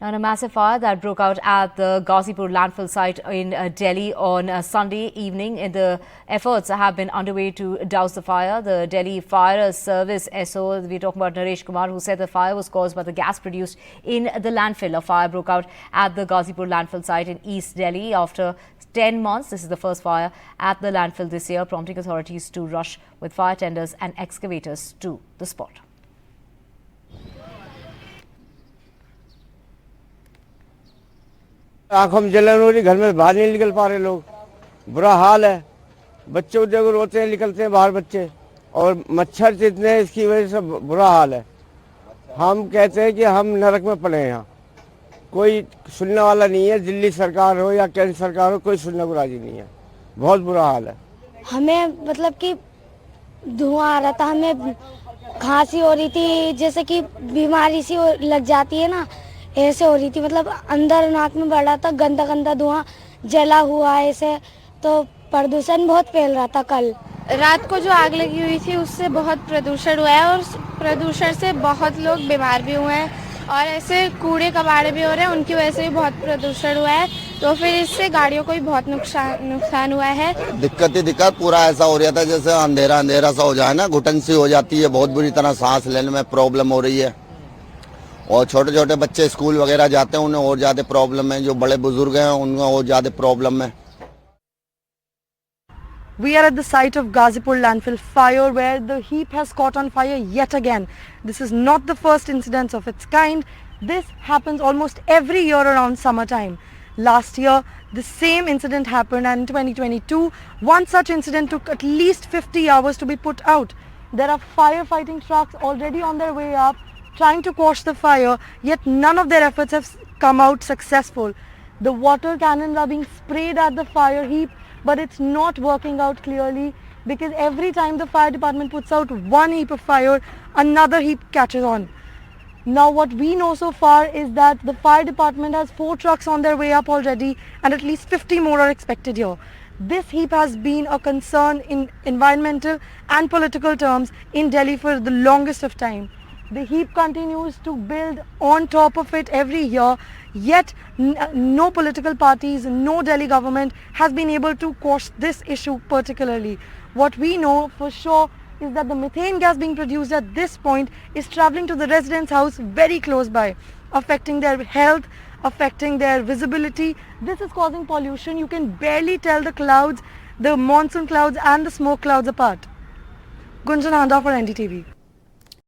Now, a massive fire that broke out at the Ghazipur landfill site in Delhi on Sunday evening. The efforts have been underway to douse the fire. The Delhi Fire Service SO, we're talking about Naresh Kumar, who said the fire was caused by the gas produced in the landfill. A fire broke out at the Ghazipur landfill site in East Delhi after 10 months. This is the first fire at the landfill this year, prompting authorities to rush with fire tenders and excavators to the spot. आंखों में जलन हो रही, घर में बाहर नहीं निकल पा रहे लोग, बुरा हाल है। बच्चे देखो रोते हैं, निकलते हैं बाहर बच्चे, और मच्छर जितने हैं इसकी वजह से बुरा हाल है। हम कहते हैं कि हम नरक में पड़े हैं। यहाँ कोई सुनने वाला नहीं है, दिल्ली सरकार हो या केंद्र सरकार हो, कोई सुनने को राजी नहीं है। बहुत बुरा हाल है। हमें मतलब कि धुआं आ रहा था, हमें खांसी हो रही थी, जैसे कि बीमारी सी लग जाती है ना, ऐसे हो रही थी। मतलब अंदर नाक में बढ़ रहा था, गंदा गंदा धुआं जला हुआ है ऐसे, तो प्रदूषण बहुत फैल रहा था। कल रात को जो आग लगी हुई थी उससे बहुत प्रदूषण हुआ है और प्रदूषण से बहुत लोग बीमार भी हुए हैं और ऐसे कूड़े कबाड़े भी हो रहे हैं, उनकी वजह से भी बहुत प्रदूषण हुआ है। तो फिर इससे गाड़ियों को भी बहुत नुकसान हुआ है। दिक्कत पूरा ऐसा हो रहा था जैसे अंधेरा अंधेरा सा हो जाए ना, घुटन सी हो जाती है, बहुत बुरी तरह सांस लेने में प्रॉब्लम हो रही है। और छोटे छोटे बच्चे स्कूल वगैरह जाते हैं, उन्हें और ज्यादा प्रॉब्लम है। जो बड़े बुजुर्ग हैं उन्हें और ज्यादा प्रॉब्लम है। We are at the site of Ghazipur landfill fire where the heap has caught on fire yet again. This is not the first incident of its kind. This happens almost every year around summertime. Last year, the same incident happened, and in 2022, one such incident took at least 50 hours to be put out. There are firefighting trucks already on their way up, trying to quash the fire, yet none of their efforts have come out successful. The water cannons are being sprayed at the fire heap, but it's not working out clearly because every time the fire department puts out one heap of fire, another heap catches on. Now what we know so far is that the fire department has 4 trucks on their way up already, and at least 50 more are expected here. This heap has been a concern in environmental and political terms in Delhi for the longest of time. The heap continues to build on top of it every year, yet no political parties, no Delhi government has been able to quash this issue particularly. What we know for sure is that the methane gas being produced at this point is travelling to the residents' house very close by, affecting their health, affecting their visibility. This is causing pollution. You can barely tell the clouds, the monsoon clouds and the smoke clouds apart. Gunjan Handa for NDTV.